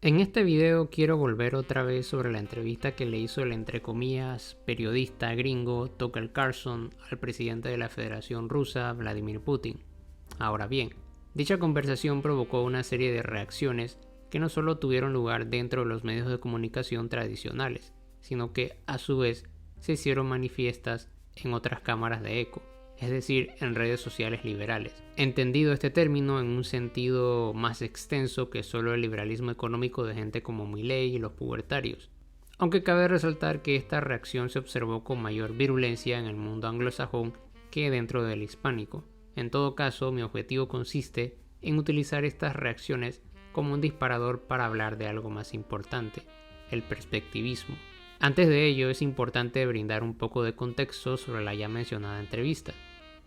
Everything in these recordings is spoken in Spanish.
En este video quiero volver otra vez sobre la entrevista que le hizo el entre comillas periodista gringo Tucker Carlson al presidente de la Federación Rusa, Vladimir Putin. Ahora bien, dicha conversación provocó una serie de reacciones que no solo tuvieron lugar dentro de los medios de comunicación tradicionales, sino que a su vez se hicieron manifiestas en otras cámaras de eco, es decir, en redes sociales liberales. Entendido este término en un sentido más extenso que solo el liberalismo económico de gente como Milei y los pubertarios. Aunque cabe resaltar que esta reacción se observó con mayor virulencia en el mundo anglosajón que dentro del hispánico. En todo caso, mi objetivo consiste en utilizar estas reacciones como un disparador para hablar de algo más importante, el perspectivismo. Antes de ello, es importante brindar un poco de contexto sobre la ya mencionada entrevista.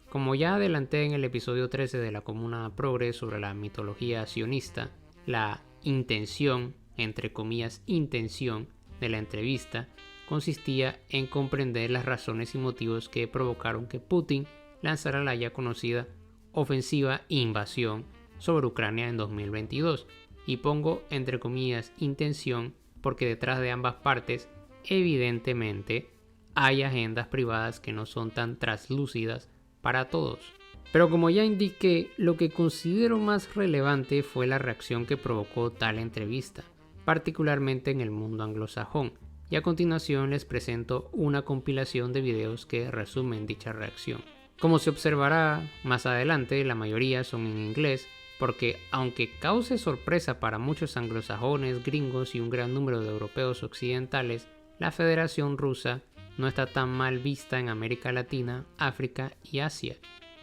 Como ya adelanté en el episodio 13 de la Comuna Progre sobre la mitología sionista, la intención, entre comillas intención, de la entrevista consistía en comprender las razones y motivos que provocaron que Putin lanzara la ya conocida ofensiva e invasión sobre Ucrania en 2022, y pongo entre comillas intención porque detrás de ambas partes evidentemente hay agendas privadas que no son tan translúcidas para todos. Pero como ya indiqué, lo que considero más relevante fue la reacción que provocó tal entrevista, particularmente en el mundo anglosajón, y a continuación les presento una compilación de videos que resumen dicha reacción. Como se observará más adelante, la mayoría son en inglés, porque aunque cause sorpresa para muchos anglosajones, gringos y un gran número de europeos occidentales, la Federación Rusa no está tan mal vista en América Latina, África y Asia.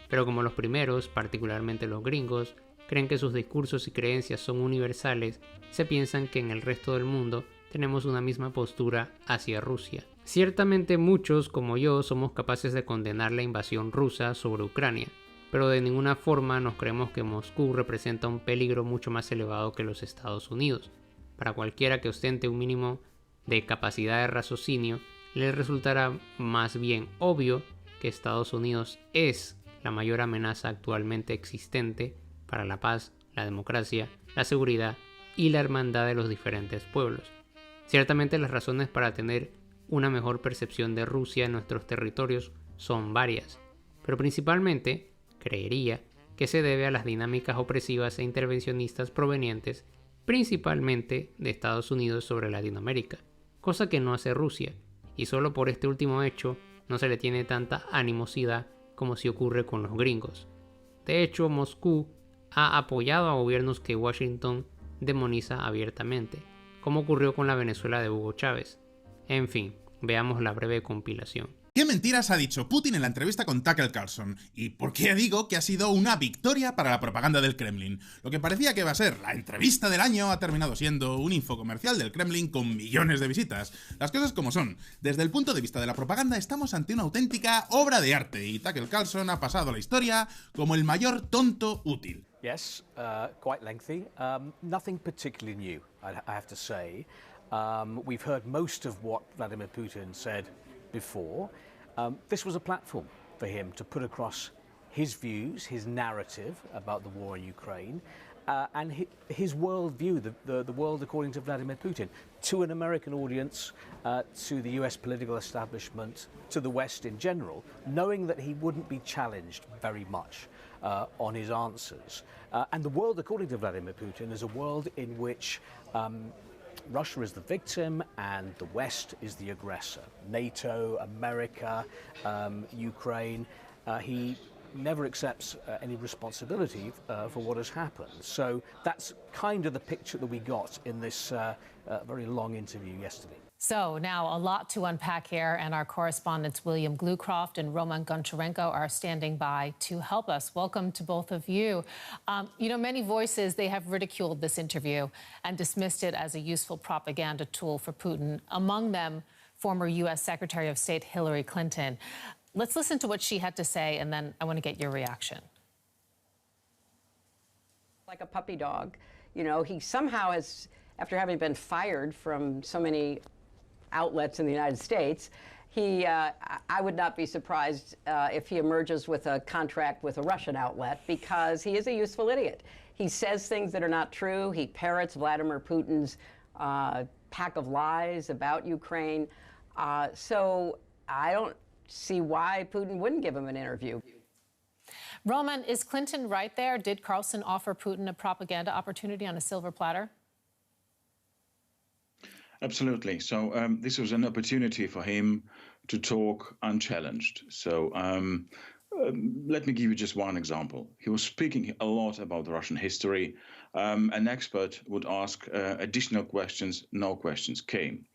Pero como los primeros, particularmente los gringos, creen que sus discursos y creencias son universales, se piensan que en el resto del mundo tenemos una misma postura hacia Rusia. Ciertamente muchos, como yo, somos capaces de condenar la invasión rusa sobre Ucrania, pero de ninguna forma nos creemos que Moscú representa un peligro mucho más elevado que los Estados Unidos. Para cualquiera que ostente un mínimo de capacidad de raciocinio, le resultará más bien obvio que Estados Unidos es la mayor amenaza actualmente existente para la paz, la democracia, la seguridad y la hermandad de los diferentes pueblos. Ciertamente las razones para tener una mejor percepción de Rusia en nuestros territorios son varias, pero principalmente creería que se debe a las dinámicas opresivas e intervencionistas provenientes principalmente de Estados Unidos sobre Latinoamérica, cosa que no hace Rusia, y solo por este último hecho no se le tiene tanta animosidad como si ocurre con los gringos. De hecho, Moscú ha apoyado a gobiernos que Washington demoniza abiertamente, como ocurrió con la Venezuela de Hugo Chávez. En fin, veamos la breve compilación. ¿Qué mentiras ha dicho Putin en la entrevista con Tucker Carlson? ¿Y por qué digo que ha sido una victoria para la propaganda del Kremlin? Lo que parecía que iba a ser la entrevista del año ha terminado siendo un infocomercial del Kremlin con millones de visitas. Las cosas como son. Desde el punto de vista de la propaganda estamos ante una auténtica obra de arte y Tucker Carlson ha pasado a la historia como el mayor tonto útil. Yes, quite lengthy. Nothing particularly new, I have to say. We've heard most of what Vladimir Putin said before. This was a platform for him to put across his views, his narrative about the war in Ukraine, and his worldview, the world according to Vladimir Putin, to an American audience, to the US political establishment, to the West in general, knowing that he wouldn't be challenged very much on his answers. And the world according to Vladimir Putin is a world in which Russia is the victim and the West is the aggressor. NATO, America, Ukraine. He never accepts any responsibility for what has happened. So that's kind of the picture that we got in this very long interview yesterday. So now a lot to unpack here, and our correspondents William Glucroft and Roman Goncharenko are standing by to help us. Welcome to both of you. Many voices, they have ridiculed this interview and dismissed it as a useful propaganda tool for Putin, among them former U.S. Secretary of State Hillary Clinton. Let's listen to what she had to say, and then I want to get your reaction. Like a puppy dog. He somehow has, after having been fired from so many outlets in the United States, I would not be surprised if he emerges with a contract with a Russian outlet, because he is a useful idiot. He says things that are not true. He parrots Vladimir Putin's pack of lies about Ukraine. So I don't see why Putin wouldn't give him an interview. Roman, is Clinton right there? Did Carlson offer Putin a propaganda opportunity on a silver platter? Absolutely. So this was an opportunity for him to talk unchallenged. So let me give you just one example. He was speaking a lot about Russian history. An expert would ask additional questions. No questions came.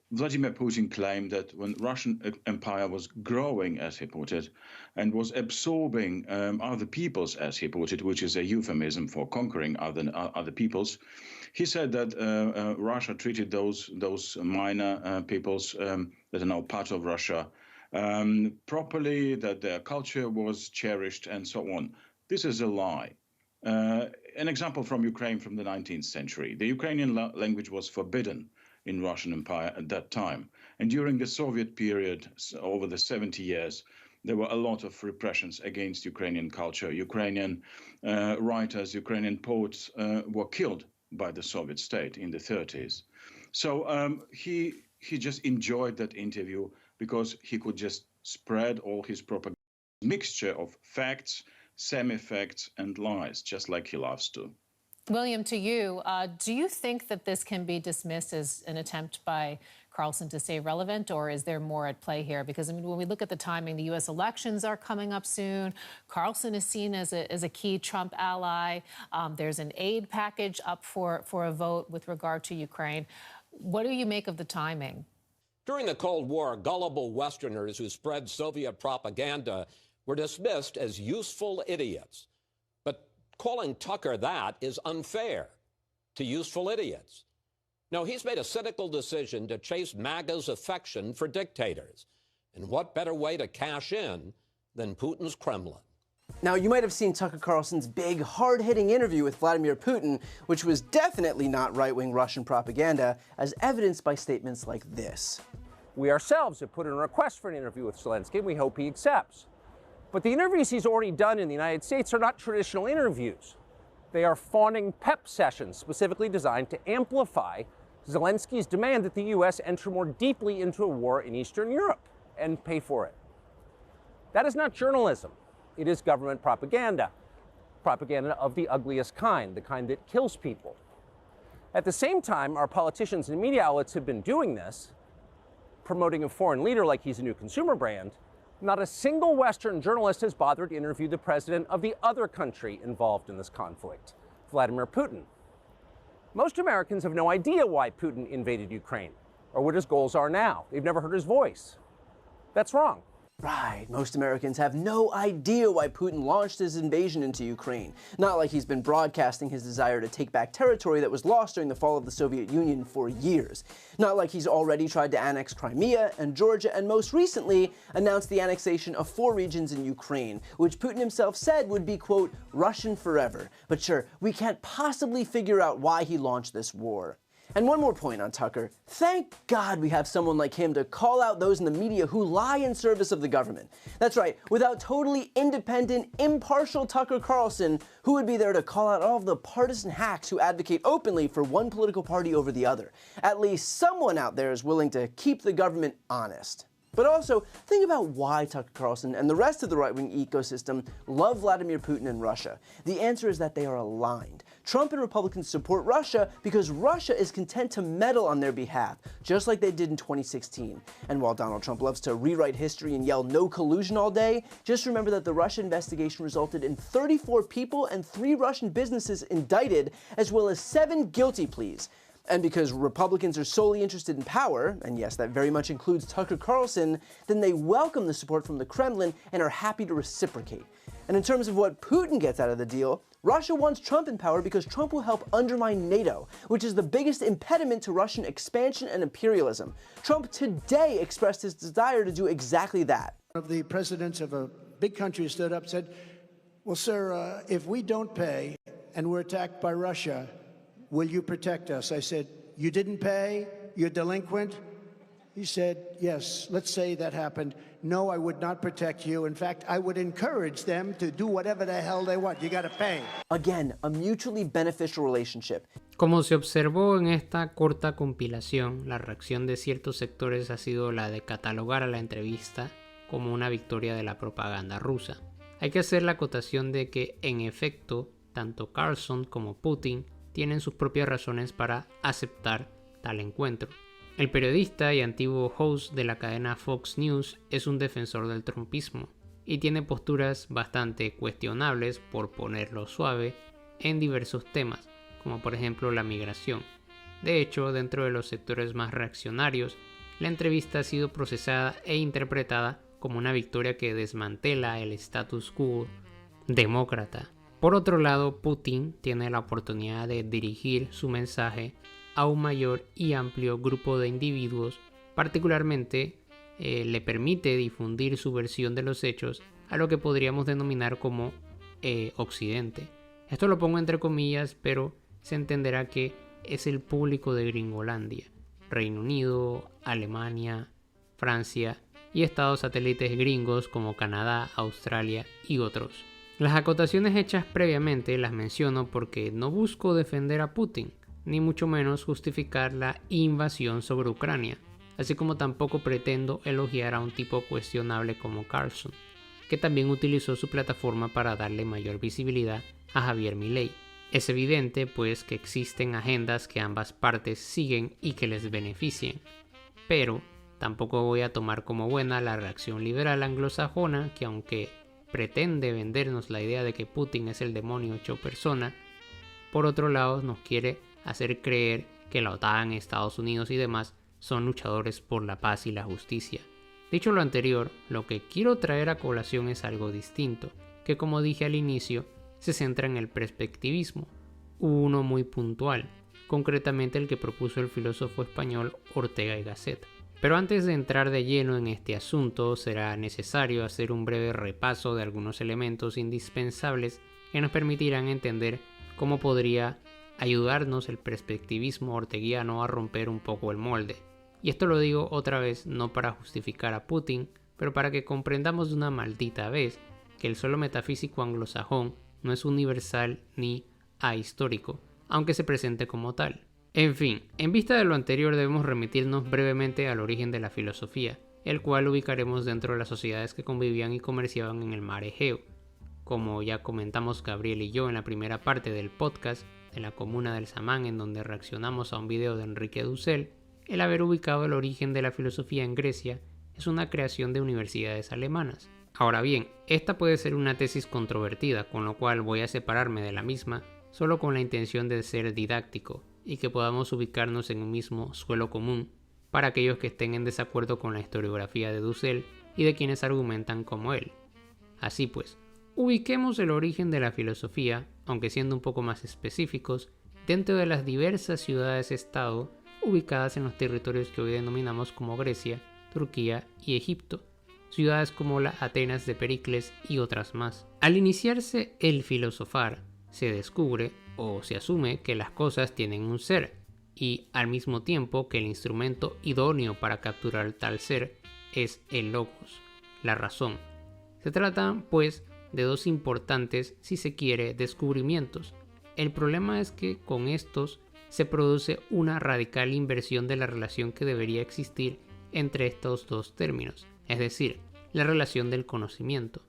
Vladimir Putin claimed that when Russian empire was growing, as he put it, and was absorbing other peoples, as he put it, which is a euphemism for conquering other peoples, he said that Russia treated those minor peoples that are now part of Russia properly, that their culture was cherished, and so on. This is a lie. An example from Ukraine from the 19th century. The Ukrainian language was forbidden in Russian Empire at that time. And during the Soviet period, over the 70 years, there were a lot of repressions against Ukrainian culture. Ukrainian writers, Ukrainian poets were killed by the Soviet state in the 30s. So he just enjoyed that interview because he could just spread all his propaganda, mixture of facts, semi-facts, and lies, just like he loves to. William, to you, do you think that this can be dismissed as an attempt by Carlson to stay relevant, or is there more at play here? Because, I mean, when we look at the timing, the U.S. elections are coming up soon. Carlson is seen as a key Trump ally. There's an aid package up for a vote with regard to Ukraine. What do you make of the timing? During the Cold War, gullible Westerners who spread Soviet propaganda were dismissed as useful idiots. But calling Tucker that is unfair to useful idiots. No, he's made a cynical decision to chase MAGA's affection for dictators. And what better way to cash in than Putin's Kremlin? Now, you might have seen Tucker Carlson's big, hard-hitting interview with Vladimir Putin, which was definitely not right-wing Russian propaganda, as evidenced by statements like this. We ourselves have put in a request for an interview with Zelensky, and we hope he accepts. But the interviews he's already done in the United States are not traditional interviews. They are fawning pep sessions specifically designed to amplify Zelensky's demand that the U.S. enter more deeply into a war in Eastern Europe and pay for it. That is not journalism. It is government propaganda. Propaganda of the ugliest kind, the kind that kills people. At the same time, our politicians and media outlets have been doing this, promoting a foreign leader like he's a new consumer brand. Not a single Western journalist has bothered to interview the president of the other country involved in this conflict, Vladimir Putin. Most Americans have no idea why Putin invaded Ukraine or what his goals are now. They've never heard his voice. That's wrong. Right, most Americans have no idea why Putin launched his invasion into Ukraine. Not like he's been broadcasting his desire to take back territory that was lost during the fall of the Soviet Union for years. Not like he's already tried to annex Crimea and Georgia, and most recently announced the annexation of 4 regions in Ukraine, which Putin himself said would be, quote, Russian forever. But sure, we can't possibly figure out why he launched this war. And one more point on Tucker. Thank God we have someone like him to call out those in the media who lie in service of the government. That's right, without totally independent, impartial Tucker Carlson, who would be there to call out all of the partisan hacks who advocate openly for one political party over the other? At least someone out there is willing to keep the government honest. But also, think about why Tucker Carlson and the rest of the right-wing ecosystem love Vladimir Putin and Russia. The answer is that they are aligned. Trump and Republicans support Russia because Russia is content to meddle on their behalf, just like they did in 2016. And while Donald Trump loves to rewrite history and yell no collusion all day, just remember that the Russia investigation resulted in 34 people and 3 Russian businesses indicted, as well as 7 guilty pleas. And because Republicans are solely interested in power, and yes, that very much includes Tucker Carlson, then they welcome the support from the Kremlin and are happy to reciprocate. And in terms of what Putin gets out of the deal, Russia wants Trump in power because Trump will help undermine NATO, which is the biggest impediment to Russian expansion and imperialism. Trump today expressed his desire to do exactly that. One of the presidents of a big country stood up and said, well, sir, if we don't pay and we're attacked by Russia, will you protect us? I said, you didn't pay? You're delinquent? He said, yes, let's say that happened. No, I would not protect you. In fact, I would encourage them to do whatever the hell they want. You got to pay. Again, a mutually beneficial relationship. Como se observó en esta corta compilación, la reacción de ciertos sectores ha sido la de catalogar a la entrevista como una victoria de la propaganda rusa. Hay que hacer la acotación de que, en efecto, tanto Carlson como Putin tienen sus propias razones para aceptar tal encuentro. El periodista y antiguo host de la cadena Fox News es un defensor del trumpismo y tiene posturas bastante cuestionables, por ponerlo suave, en diversos temas, como por ejemplo la migración. De hecho, dentro de los sectores más reaccionarios, la entrevista ha sido procesada e interpretada como una victoria que desmantela el status quo demócrata. Por otro lado, Putin tiene la oportunidad de dirigir su mensaje a un mayor y amplio grupo de individuos, particularmente le permite difundir su versión de los hechos a lo que podríamos denominar como Occidente. Esto lo pongo entre comillas, pero se entenderá que es el público de Gringolandia, Reino Unido, Alemania, Francia y estados satélites gringos como Canadá, Australia y otros. Las acotaciones hechas previamente las menciono porque no busco defender a Putin, ni mucho menos justificar la invasión sobre Ucrania, así como tampoco pretendo elogiar a un tipo cuestionable como Carlson, que también utilizó su plataforma para darle mayor visibilidad a Javier Milei. Es evidente, pues, que existen agendas que ambas partes siguen y que les beneficien, pero tampoco voy a tomar como buena la reacción liberal anglosajona que, aunque pretende vendernos la idea de que Putin es el demonio hecho persona, por otro lado nos quiere hacer creer que la OTAN, Estados Unidos y demás son luchadores por la paz y la justicia. Dicho lo anterior, lo que quiero traer a colación es algo distinto, que como dije al inicio, se centra en el perspectivismo, uno muy puntual, concretamente el que propuso el filósofo español Ortega y Gasset. Pero antes de entrar de lleno en este asunto, será necesario hacer un breve repaso de algunos elementos indispensables que nos permitirán entender cómo podría ayudarnos el perspectivismo orteguiano a romper un poco el molde. Y esto lo digo otra vez no para justificar a Putin, pero para que comprendamos de una maldita vez que el solo metafísico anglosajón no es universal ni ahistórico, aunque se presente como tal. En fin, en vista de lo anterior debemos remitirnos brevemente al origen de la filosofía, el cual ubicaremos dentro de las sociedades que convivían y comerciaban en el mar Egeo. Como ya comentamos Gabriel y yo en la primera parte del podcast de la comuna del Samán, en donde reaccionamos a un video de Enrique Dussel, el haber ubicado el origen de la filosofía en Grecia es una creación de universidades alemanas. Ahora bien, esta puede ser una tesis controvertida, con lo cual voy a separarme de la misma solo con la intención de ser didáctico y que podamos ubicarnos en un mismo suelo común para aquellos que estén en desacuerdo con la historiografía de Dussel y de quienes argumentan como él. Así pues, ubiquemos el origen de la filosofía, aunque siendo un poco más específicos, dentro de las diversas ciudades-estado ubicadas en los territorios que hoy denominamos como Grecia, Turquía y Egipto, ciudades como la Atenas de Pericles y otras más. Al iniciarse el filosofar, se descubre o se asume que las cosas tienen un ser y al mismo tiempo que el instrumento idóneo para capturar tal ser es el logos, la razón. Se trata, pues, de dos importantes, si se quiere, descubrimientos. El problema es que con estos se produce una radical inversión de la relación que debería existir entre estos dos términos, es decir, la relación del conocimiento.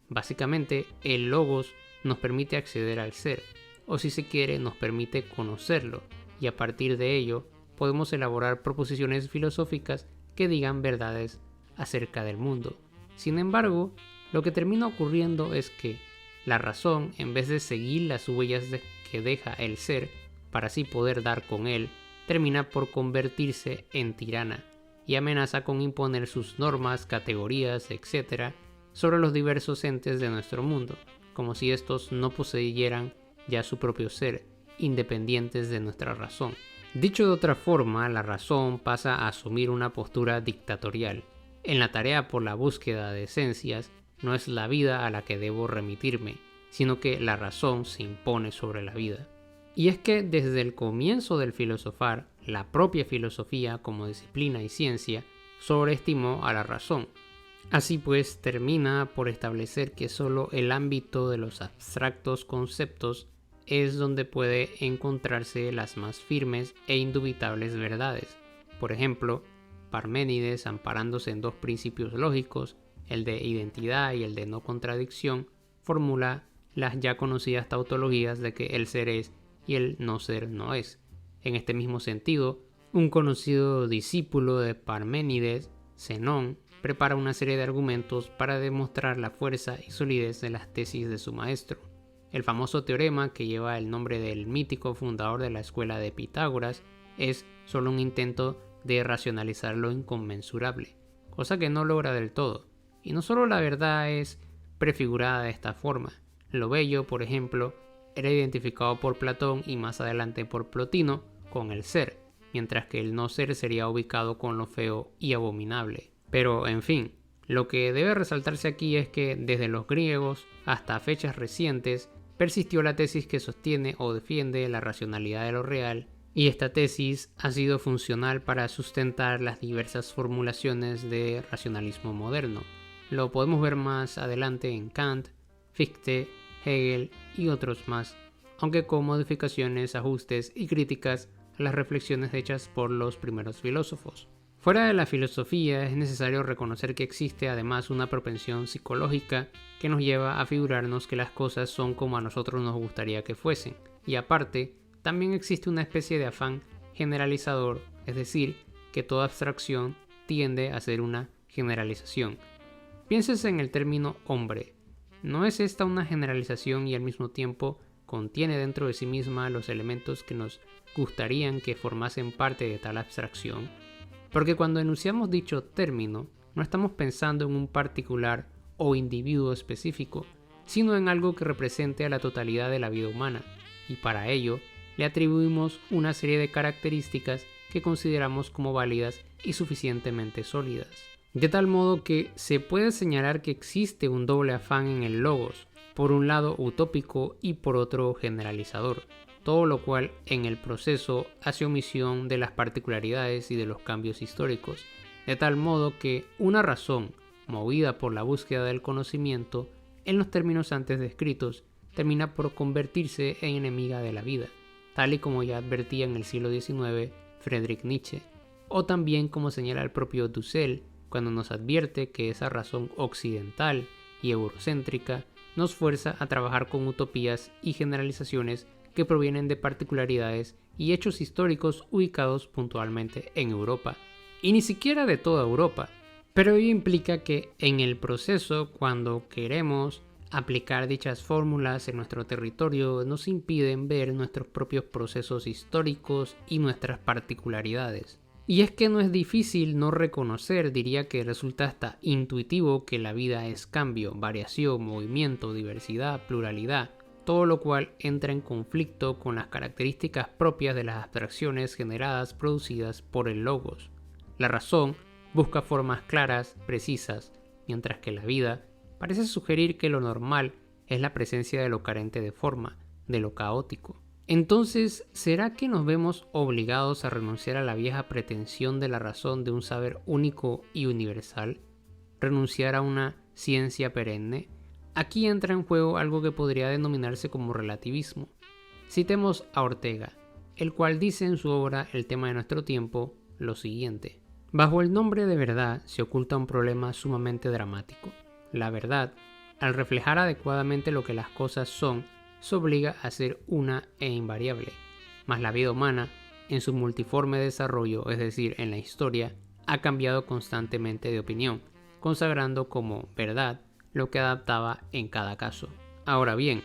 Básicamente, el logos nos permite acceder al ser, o si se quiere, nos permite conocerlo, y a partir de ello podemos elaborar proposiciones filosóficas que digan verdades acerca del mundo. Sin embargo, lo que termina ocurriendo es que la razón, en vez de seguir las huellas que deja el ser, para así poder dar con él, termina por convertirse en tirana y amenaza con imponer sus normas, categorías, etc. sobre los diversos entes de nuestro mundo, como si estos no poseyeran ya su propio ser, independientes de nuestra razón. Dicho de otra forma, la razón pasa a asumir una postura dictatorial. En la tarea por la búsqueda de esencias, no es la vida a la que debo remitirme, sino que la razón se impone sobre la vida. Y es que desde el comienzo del filosofar, la propia filosofía como disciplina y ciencia sobreestimó a la razón. Así pues, termina por establecer que solo el ámbito de los abstractos conceptos es donde puede encontrarse las más firmes e indubitables verdades. Por ejemplo, Parménides, amparándose en dos principios lógicos, el de identidad y el de no contradicción, formula las ya conocidas tautologías de que el ser es y el no ser no es. En este mismo sentido, un conocido discípulo de Parménides, Zenón, prepara una serie de argumentos para demostrar la fuerza y solidez de las tesis de su maestro. El famoso teorema que lleva el nombre del mítico fundador de la escuela de Pitágoras es solo un intento de racionalizar lo inconmensurable, cosa que no logra del todo. Y no solo la verdad es prefigurada de esta forma. Lo bello, por ejemplo, era identificado por Platón y más adelante por Plotino con el ser, mientras que el no ser sería ubicado con lo feo y abominable. Pero, en fin, lo que debe resaltarse aquí es que desde los griegos hasta fechas recientes persistió la tesis que sostiene o defiende la racionalidad de lo real, y esta tesis ha sido funcional para sustentar las diversas formulaciones de racionalismo moderno. Lo podemos ver más adelante en Kant, Fichte, Hegel y otros más, aunque con modificaciones, ajustes y críticas a las reflexiones hechas por los primeros filósofos. Fuera de la filosofía es necesario reconocer que existe además una propensión psicológica que nos lleva a figurarnos que las cosas son como a nosotros nos gustaría que fuesen, y aparte, también existe una especie de afán generalizador, es decir, que toda abstracción tiende a ser una generalización. Piénsese en el término hombre. ¿No es esta una generalización y al mismo tiempo contiene dentro de sí misma los elementos que nos gustarían que formasen parte de tal abstracción? Porque cuando enunciamos dicho término, no estamos pensando en un particular o individuo específico, sino en algo que represente a la totalidad de la vida humana, y para ello le atribuimos una serie de características que consideramos como válidas y suficientemente sólidas. De tal modo que se puede señalar que existe un doble afán en el logos, por un lado utópico y por otro generalizador, todo lo cual en el proceso hace omisión de las particularidades y de los cambios históricos, de tal modo que una razón, movida por la búsqueda del conocimiento, en los términos antes descritos, termina por convertirse en enemiga de la vida, tal y como ya advertía en el siglo XIX Friedrich Nietzsche, o también como señala el propio Dussel cuando nos advierte que esa razón occidental y eurocéntrica nos fuerza a trabajar con utopías y generalizaciones que provienen de particularidades y hechos históricos ubicados puntualmente en Europa, y ni siquiera de toda Europa. Pero ello implica que en el proceso, cuando queremos aplicar dichas fórmulas en nuestro territorio, nos impiden ver nuestros propios procesos históricos y nuestras particularidades. Y es que no es difícil no reconocer, diría que resulta hasta intuitivo, que la vida es cambio, variación, movimiento, diversidad, pluralidad, todo lo cual entra en conflicto con las características propias de las abstracciones generadas producidas por el logos. La razón busca formas claras, precisas, mientras que la vida parece sugerir que lo normal es la presencia de lo carente de forma, de lo caótico. Entonces, ¿será que nos vemos obligados a renunciar a la vieja pretensión de la razón de un saber único y universal? ¿Renunciar a una ciencia perenne? Aquí entra en juego algo que podría denominarse como relativismo. Citemos a Ortega, el cual dice en su obra El tema de nuestro tiempo lo siguiente: bajo el nombre de verdad se oculta un problema sumamente dramático. La verdad, al reflejar adecuadamente lo que las cosas son, se obliga a ser una e invariable, mas la vida humana, en su multiforme desarrollo, es decir, en la historia, ha cambiado constantemente de opinión, consagrando como verdad lo que adaptaba en cada caso. Ahora bien,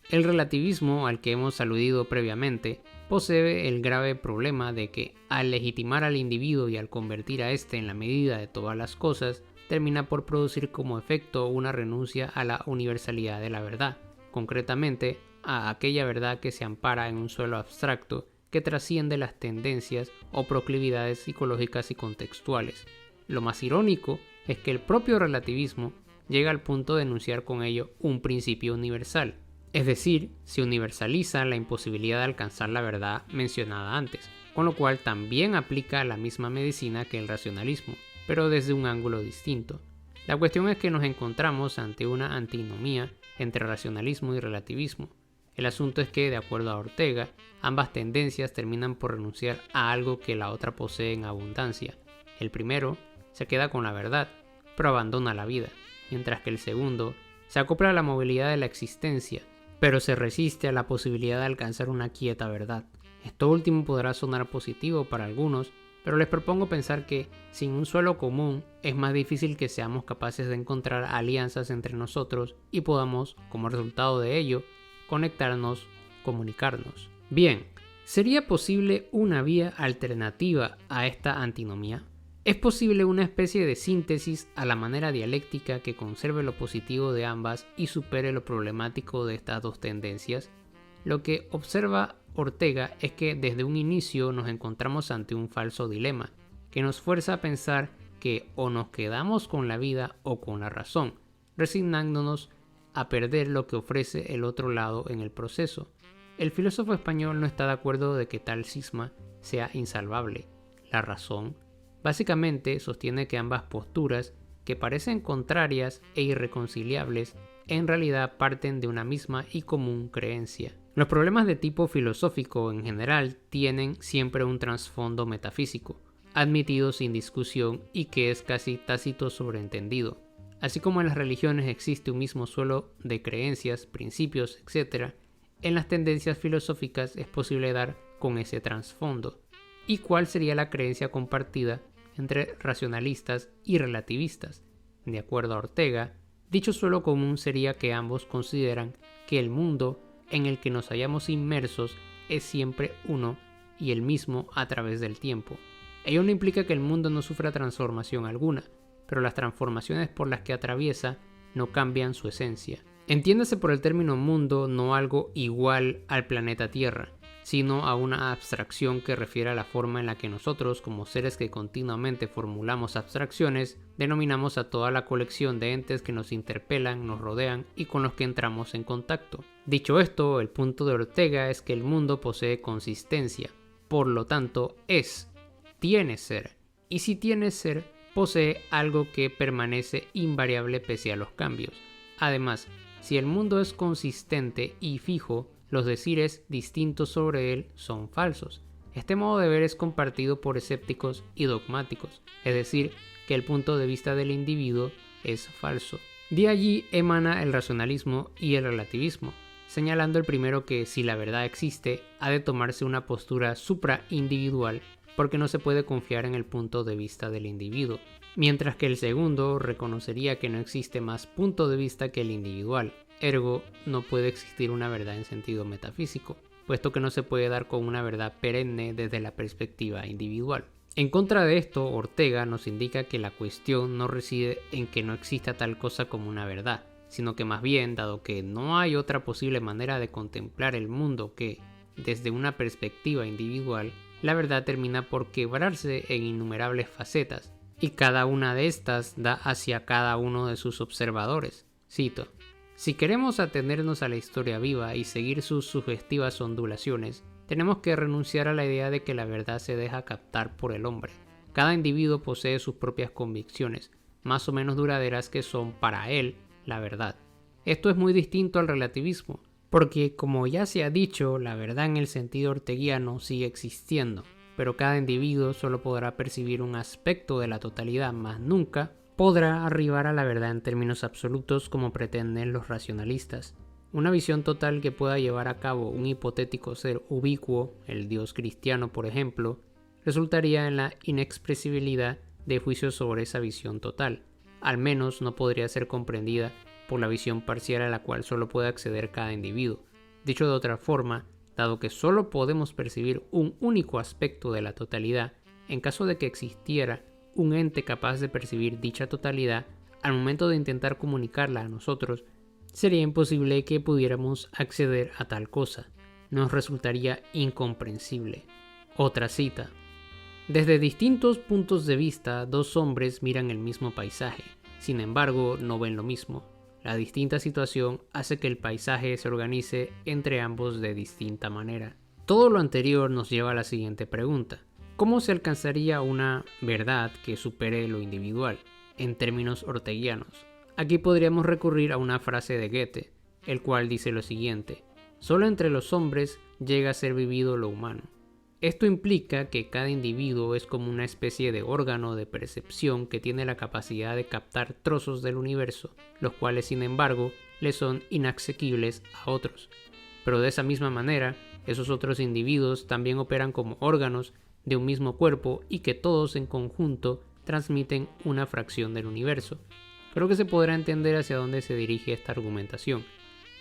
el relativismo al que hemos aludido previamente posee el grave problema de que, al legitimar al individuo y al convertir a éste en la medida de todas las cosas, termina por producir como efecto una renuncia a la universalidad de la verdad, concretamente a aquella verdad que se ampara en un suelo abstracto que trasciende las tendencias o proclividades psicológicas y contextuales. Lo más irónico es que el propio relativismo llega al punto de enunciar con ello un principio universal, es decir, se universaliza la imposibilidad de alcanzar la verdad mencionada antes, con lo cual también aplica la misma medicina que el racionalismo. pero desde un ángulo distinto. La cuestión es que nos encontramos ante una antinomía entre racionalismo y relativismo. El asunto es que, de acuerdo a Ortega, ambas tendencias terminan por renunciar a algo que la otra posee en abundancia. El primero se queda con la verdad, pero abandona la vida, mientras que el segundo se acopla a la movilidad de la existencia, pero se resiste a la posibilidad de alcanzar una quieta verdad. Esto último podrá sonar positivo para algunos, pero les propongo pensar que, sin un suelo común, es más difícil que seamos capaces de encontrar alianzas entre nosotros y podamos, como resultado de ello, conectarnos, comunicarnos. Bien, ¿sería posible una vía alternativa a esta antinomía? ¿Es posible una especie de síntesis a la manera dialéctica que conserve lo positivo de ambas y supere lo problemático de estas dos tendencias? Lo que observa Ortega es que desde un inicio nos encontramos ante un falso dilema, que nos fuerza a pensar que o nos quedamos con la vida o con la razón, resignándonos a perder lo que ofrece el otro lado en el proceso. El filósofo español no está de acuerdo de que tal cisma sea insalvable. La razón básicamente sostiene que ambas posturas, que parecen contrarias e irreconciliables, en realidad parten de una misma y común creencia. Los problemas de tipo filosófico en general tienen siempre un trasfondo metafísico, admitido sin discusión y que es casi tácito sobreentendido. Así como en las religiones existe un mismo suelo de creencias, principios, etc., en las tendencias filosóficas es posible dar con ese trasfondo. ¿Y cuál sería la creencia compartida entre racionalistas y relativistas? De acuerdo a Ortega, dicho suelo común sería que ambos consideran que el mundo en el que nos hallamos inmersos es siempre uno y el mismo a través del tiempo. Ello no implica que el mundo no sufra transformación alguna, pero las transformaciones por las que atraviesa no cambian su esencia. Entiéndase por el término mundo no algo igual al planeta Tierra, sino a una abstracción que refiere a la forma en la que nosotros, como seres que continuamente formulamos abstracciones, denominamos a toda la colección de entes que nos interpelan, nos rodean y con los que entramos en contacto. Dicho esto, el punto de Ortega es que el mundo posee consistencia, por lo tanto tiene ser, y si tiene ser, posee algo que permanece invariable pese a los cambios. Además, si el mundo es consistente y fijo, los decires distintos sobre él son falsos. Este modo de ver es compartido por escépticos y dogmáticos, es decir, que el punto de vista del individuo es falso. De allí emana el racionalismo y el relativismo, señalando el primero que si la verdad existe, ha de tomarse una postura supraindividual porque no se puede confiar en el punto de vista del individuo, mientras que el segundo reconocería que no existe más punto de vista que el individual. Ergo, no puede existir una verdad en sentido metafísico, puesto que no se puede dar con una verdad perenne desde la perspectiva individual. En contra de esto, Ortega nos indica que la cuestión no reside en que no exista tal cosa como una verdad, sino que más bien, dado que no hay otra posible manera de contemplar el mundo que, desde una perspectiva individual, la verdad termina por quebrarse en innumerables facetas, y cada una de estas da hacia cada uno de sus observadores. Cito: si queremos atenernos a la historia viva y seguir sus sugestivas ondulaciones, tenemos que renunciar a la idea de que la verdad se deja captar por el hombre. Cada individuo posee sus propias convicciones, más o menos duraderas, que son para él la verdad. Esto es muy distinto al relativismo, porque como ya se ha dicho, la verdad en el sentido orteguiano sigue existiendo, pero cada individuo solo podrá percibir un aspecto de la totalidad, más nunca podrá arribar a la verdad en términos absolutos como pretenden los racionalistas. Una visión total que pueda llevar a cabo un hipotético ser ubicuo, el Dios cristiano por ejemplo, resultaría en la inexpresibilidad de juicios sobre esa visión total. Al menos no podría ser comprendida por la visión parcial a la cual solo puede acceder cada individuo. Dicho de otra forma, dado que solo podemos percibir un único aspecto de la totalidad, en caso de que existiera un ente capaz de percibir dicha totalidad, al momento de intentar comunicarla a nosotros, sería imposible que pudiéramos acceder a tal cosa. Nos resultaría incomprensible. Otra cita: desde distintos puntos de vista, dos hombres miran el mismo paisaje, sin embargo no ven lo mismo. La distinta situación hace que el paisaje se organice entre ambos de distinta manera. Todo lo anterior nos lleva a la siguiente pregunta: ¿Cómo se alcanzaría una verdad que supere lo individual, en términos orteguianos? Aquí podríamos recurrir a una frase de Goethe, el cual dice lo siguiente: solo entre los hombres llega a ser vivido lo humano. Esto implica que cada individuo es como una especie de órgano de percepción que tiene la capacidad de captar trozos del universo, los cuales sin embargo le son inaccesibles a otros. Pero de esa misma manera, esos otros individuos también operan como órganos de un mismo cuerpo y que todos en conjunto transmiten una fracción del universo. Creo que se podrá entender hacia dónde se dirige esta argumentación.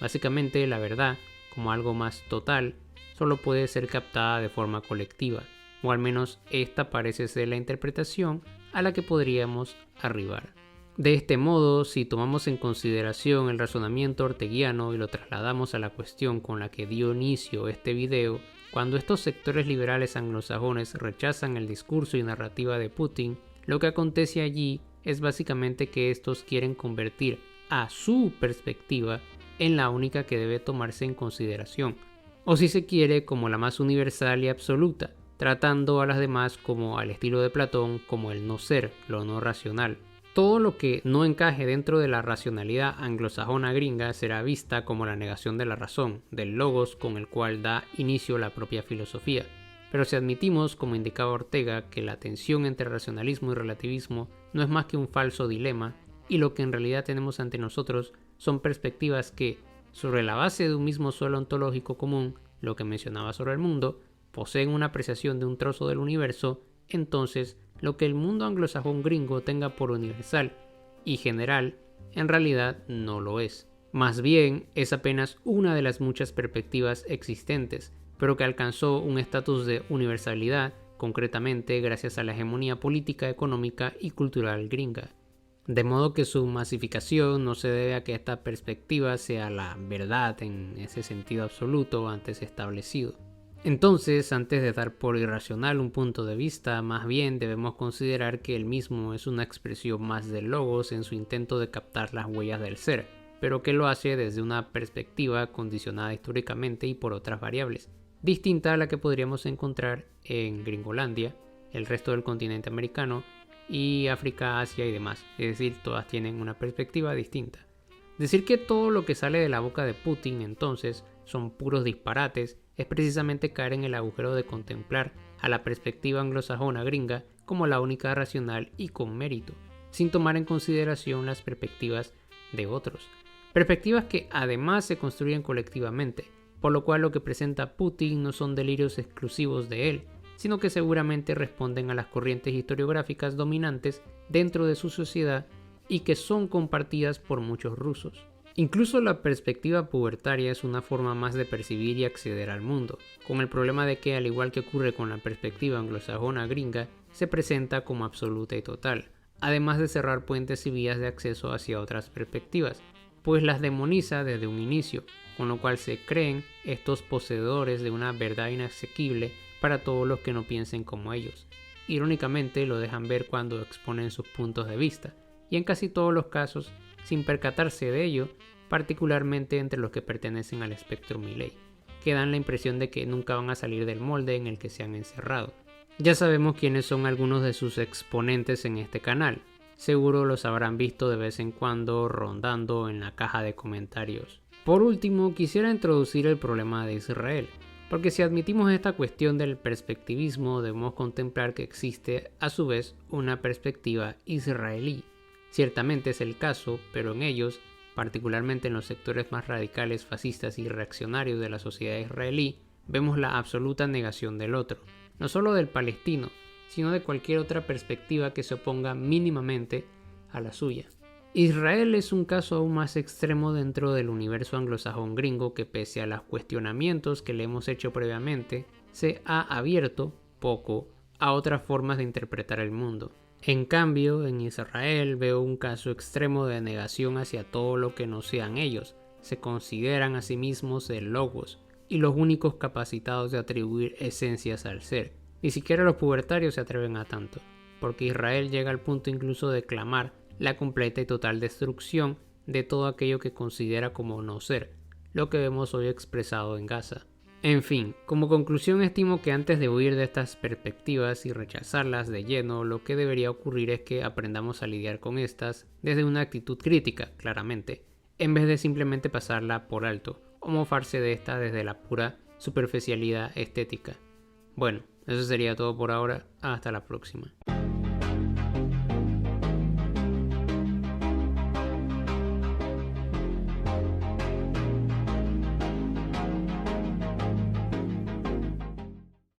Básicamente, la verdad, como algo más total, solo puede ser captada de forma colectiva, o al menos esta parece ser la interpretación a la que podríamos arribar. De este modo, si tomamos en consideración el razonamiento orteguiano y lo trasladamos a la cuestión con la que dio inicio este video, cuando estos sectores liberales anglosajones rechazan el discurso y narrativa de Putin, lo que acontece allí es básicamente que estos quieren convertir a su perspectiva en la única que debe tomarse en consideración, o si se quiere como la más universal y absoluta, tratando a las demás como al estilo de Platón como el no ser, lo no racional. Todo lo que no encaje dentro de la racionalidad anglosajona gringa será vista como la negación de la razón, del logos con el cual da inicio la propia filosofía. Pero si admitimos, como indicaba Ortega, que la tensión entre racionalismo y relativismo no es más que un falso dilema, y lo que en realidad tenemos ante nosotros son perspectivas que, sobre la base de un mismo suelo ontológico común, lo que mencionaba sobre el mundo, poseen una apreciación de un trozo del universo, entonces lo que el mundo anglosajón gringo tenga por universal y general, en realidad no lo es. Más bien, es apenas una de las muchas perspectivas existentes, pero que alcanzó un estatus de universalidad, concretamente gracias a la hegemonía política, económica y cultural gringa. De modo que su masificación no se debe a que esta perspectiva sea la verdad en ese sentido absoluto antes establecido. Entonces, antes de dar por irracional un punto de vista, más bien debemos considerar que el mismo es una expresión más del logos en su intento de captar las huellas del ser, pero que lo hace desde una perspectiva condicionada históricamente y por otras variables, distinta a la que podríamos encontrar en Gringolandia, el resto del continente americano, y África, Asia y demás, es decir, todas tienen una perspectiva distinta. Decir que todo lo que sale de la boca de Putin entonces son puros disparates es precisamente caer en el agujero de contemplar a la perspectiva anglosajona gringa como la única racional y con mérito, sin tomar en consideración las perspectivas de otros. Perspectivas que además se construyen colectivamente, por lo cual lo que presenta Putin no son delirios exclusivos de él, sino que seguramente responden a las corrientes historiográficas dominantes dentro de su sociedad y que son compartidas por muchos rusos. Incluso la perspectiva pubertaria es una forma más de percibir y acceder al mundo, con el problema de que, al igual que ocurre con la perspectiva anglosajona gringa, se presenta como absoluta y total, además de cerrar puentes y vías de acceso hacia otras perspectivas, pues las demoniza desde un inicio, con lo cual se creen estos poseedores de una verdad inasequible para todos los que no piensen como ellos. Irónicamente lo dejan ver cuando exponen sus puntos de vista, y en casi todos los casos sin percatarse de ello, particularmente entre los que pertenecen al espectro Milley, que dan la impresión de que nunca van a salir del molde en el que se han encerrado. Ya sabemos quiénes son algunos de sus exponentes en este canal, seguro los habrán visto de vez en cuando rondando en la caja de comentarios. Por último, quisiera introducir el problema de Israel, porque si admitimos esta cuestión del perspectivismo, debemos contemplar que existe a su vez una perspectiva israelí. Ciertamente es el caso, pero en ellos, particularmente en los sectores más radicales, fascistas y reaccionarios de la sociedad israelí, vemos la absoluta negación del otro, no solo del palestino, sino de cualquier otra perspectiva que se oponga mínimamente a la suya. Israel es un caso aún más extremo dentro del universo anglosajón gringo que, pese a los cuestionamientos que le hemos hecho previamente, se ha abierto poco a otras formas de interpretar el mundo. En cambio, en Israel veo un caso extremo de negación hacia todo lo que no sean ellos. Se consideran a sí mismos el logos y los únicos capacitados de atribuir esencias al ser. Ni siquiera los pubertarios se atreven a tanto, porque Israel llega al punto incluso de clamar la completa y total destrucción de todo aquello que considera como no ser, lo que vemos hoy expresado en Gaza. En fin, como conclusión estimo que antes de huir de estas perspectivas y rechazarlas de lleno, lo que debería ocurrir es que aprendamos a lidiar con estas desde una actitud crítica, claramente, en vez de simplemente pasarla por alto o mofarse de esta desde la pura superficialidad estética. Bueno, eso sería todo por ahora, hasta la próxima.